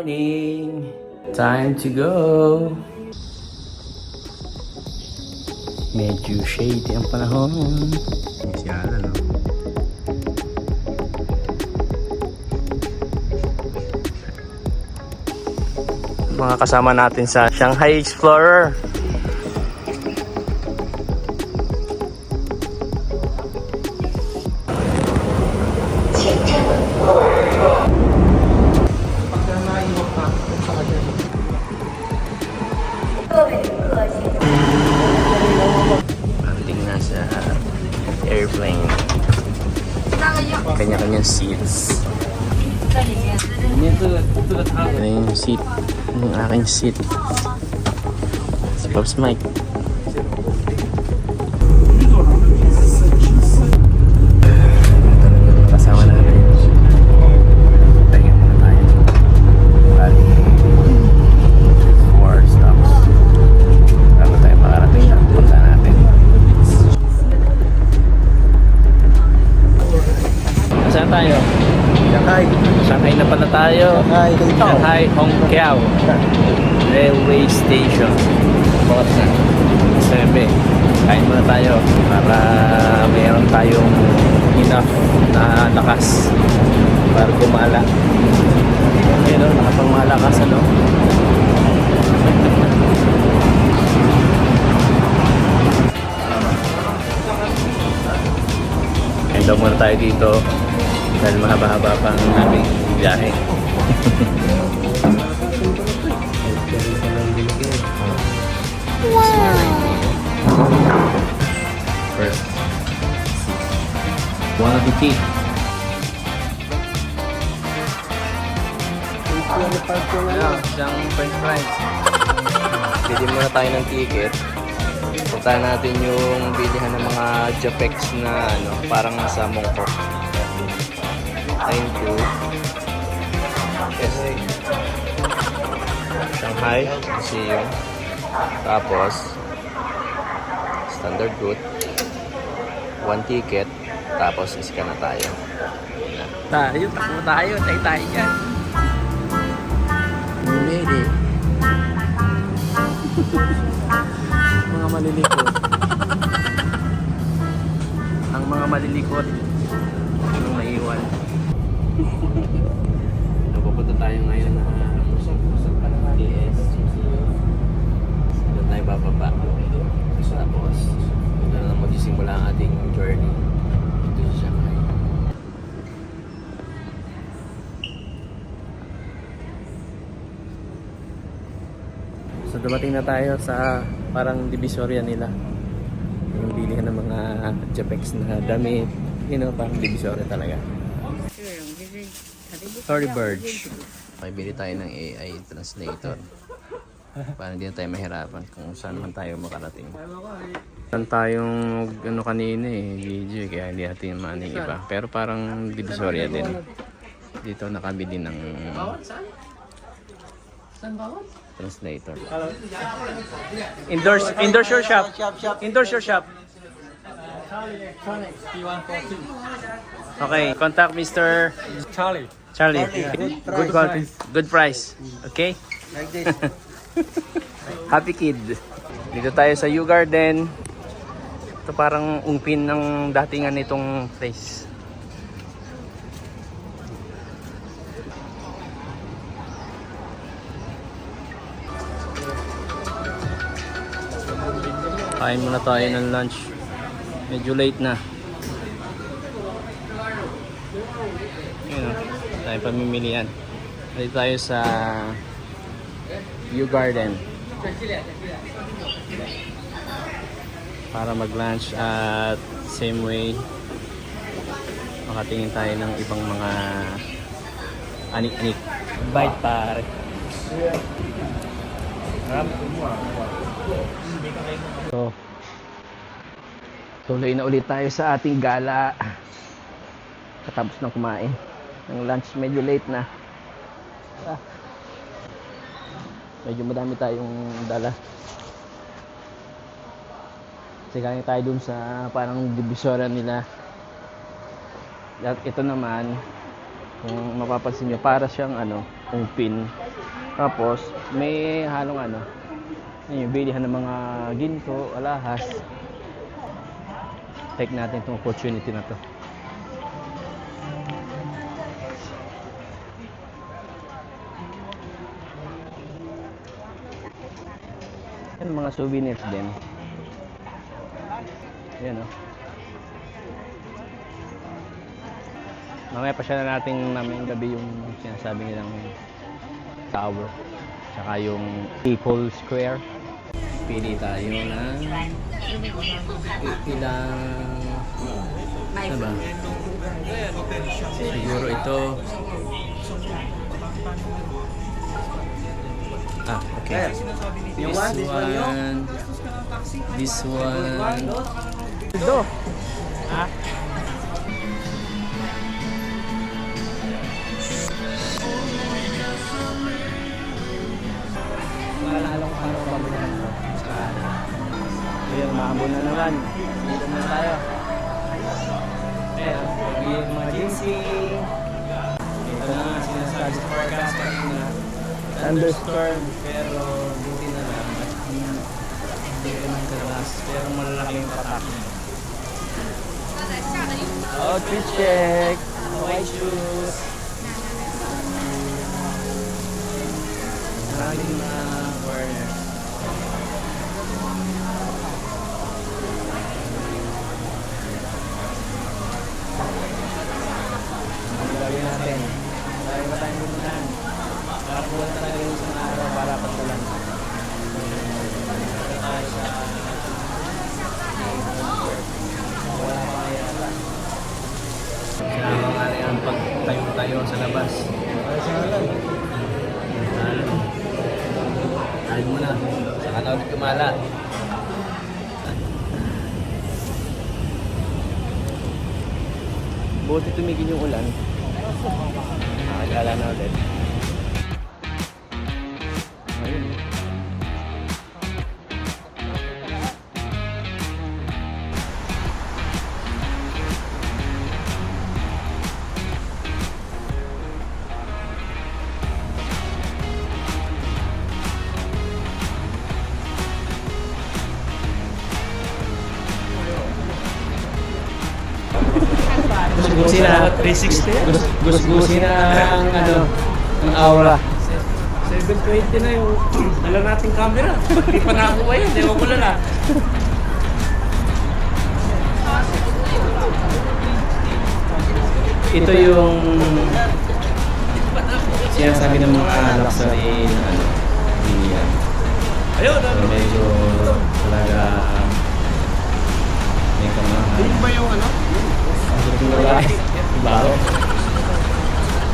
morning. Time to go. Medyo shady ang panahon. Si Alan, no? Mga kasama natin sa Shanghai Explorer. Parating na sa airplane. Kanya-kanyang seats. Ito yung seat. Yung aking seat. Si Pops Mike. Kasama natin. Tayo muna tayo. Bali 4 stops. Bago tayo makarating, punta natin. Saan tayo? Shanghai. Shanghai na pala tayo. Shanghai Hongqiao Railway Station. Bakit na? 7. Kain muna tayo para mayroon tayong enough na lakas para gumala. Ayun o, nakapangmalakas ano. Kain daw muna tayo dito dahil mahaba-haba pang aming biyahe. First, one of the teeth. Isang french fries. Bili muna tayo ng ticket. Puntahan natin yung bilihan ng mga Japex na ano, parang nasa Mongkok. Thank you. Yes. Shanghai Museum. Tapos standard route. 1 ticket. Tapos iskan na tayo. Tayo, takbo tayo. Tayo yan. We made it. Mga malilikot. Ang mga malilikot. Anong naiwan? Pupunta tayo ngayon na TS. Doon tayo bababa. Tapos doon na magsisimula ang ating journey dito sa Shanghai. So dumating na tayo sa parang divisoria nila. Yung bilihan ng mga Japex na damit. You know, parang divisoria talaga. Tory Burge. Bili tayo ng AI translator para hindi na tayo mahirapan kung saan man tayo makarating. Saan tayong ano kanina video kaya hindi natin maano yung iba. Pero parang divisoria din. Dito nakabili ng translator. Endorse your shop. Endorse your shop. Okay, contact Mr. Charlie. Good quality, good price. Okay? Like this. Happy kid. Dito tayo sa U Garden. Ito parang ungpin ng datingan nitong place. Kain muna tayo ng lunch. Medyo late na. Yun o, tayo pamimilian. Dito tayo sa U Garden para mag-lunch at same way makatingin tayo ng ibang mga anik-anik. Bite pare. So, tuloy na ulit tayo sa ating gala. Katapos ng kumain ng lunch, medyo late na. Medyo madami tayong dala. Kasi kaya tayo dun sa parang divisoria nila. At ito naman, kung mapapansin nyo, para siyang ano, Yung pin. Tapos, may halong ano. Ayun, bilihan ng mga ginto, alahas. Take natin itong opportunity na to. Yan, mga souvenirs din. Yan, oh. Mamaya pa siya na natin mamayang gabi yung sinasabi nilang tower. Tsaka yung People Square. Pili tayo ng ilang... Ano ba? Siguro ito... Ah, okay. This one. Ito. Ah. Malalong paano pabunan ko. Ayan, maambon na naman. Dito na tayo. Ayan, yung mga ginseng. Ito na nga, sinasabi sa forecast kanina. Thunderstorm, pero buti na lang. Hindi ka ng kalas, pero malalaking patak. Outfit check! White shoes! Maraming mga corner. Ang gawin natin. Marami pa tayong pupuntahan. Para puwan talaga yung isang araw para pagtalan. Para tayo sa... Wala pa kaya ata. Sinama nga rin ang pagtayo-tayo sa labas. Ay, sahalan. Alig mo na. Saka na ulit kumalat. Buti tumigil yung ulan. Nakagala na ulit. Ayun. Gusto na 360. Gusto na ang ano, ang aura. 720 na yung dala nating camera. Hindi pa nakakuha yun. Ewan ko na. Ito yung sinasabi ng mga luxury na ano, yan. Ayun! So, medyo talaga may kamahal. Hindi ba yung ano? Ito na ba? Baro?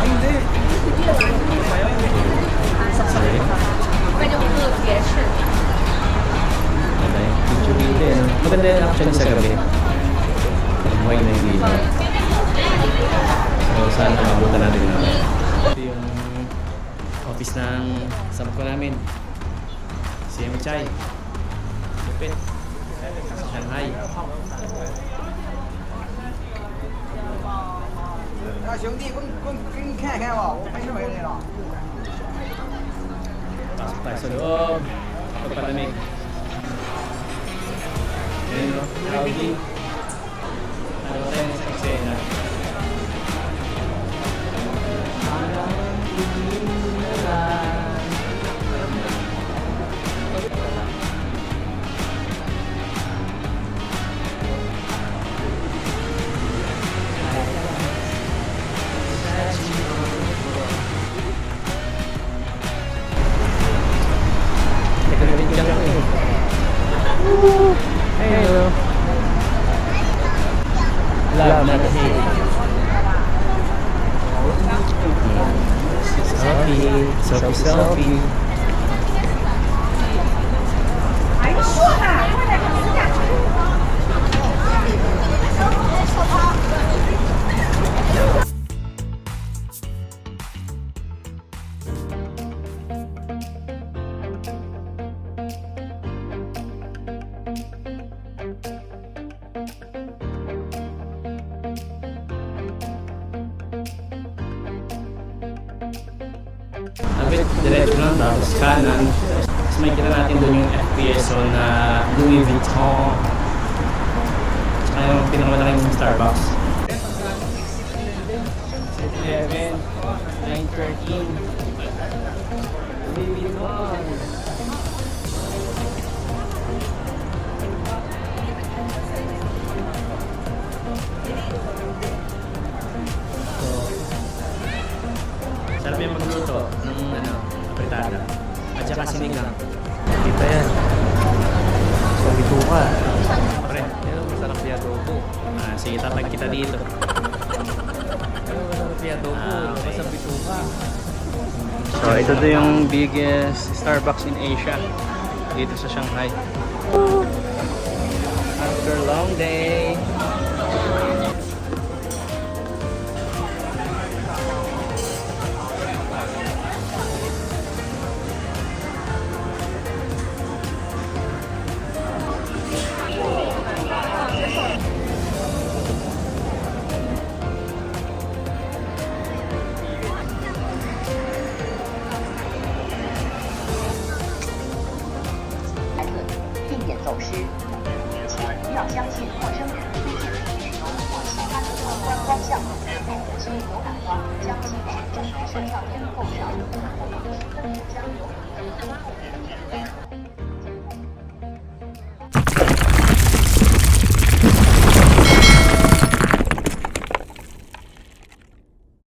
Ay, hindi. Sorry. Pwede ko mag-gesture. Maganda yung picture dito eh. Maganda yung action sa gabi. Buhay na yung ilaw. So sana mabutan natin na. Ito yung office ng kasama ko namin. Si M. Chai. Lupit. Sa Shanghai. 兄弟，给你看看吧，我很久没来了。 Pasok tayo sa loob. Pagpalamig. Ayan o. Audi. Ano tayo sa eksena? Hello. Love na kasi. Selfie. Kapit, diretso lang, tapos kanan. Tapos makikita natin doon yung FPSO na Louis Vuitton. Tsaka yung pinakamalaking Starbucks. 7-Eleven, 9:13. Louis Vuitton. Sarap yung magluto ng apritada. At saka sinigang. Kita yan. So, bituka. Pre, yan masarap yung adobo. Sige, tatag kita dito. Masarap yung adobo. Masarap bituka. So, ito do yung biggest Starbucks in Asia. Dito sa Shanghai. After a long day.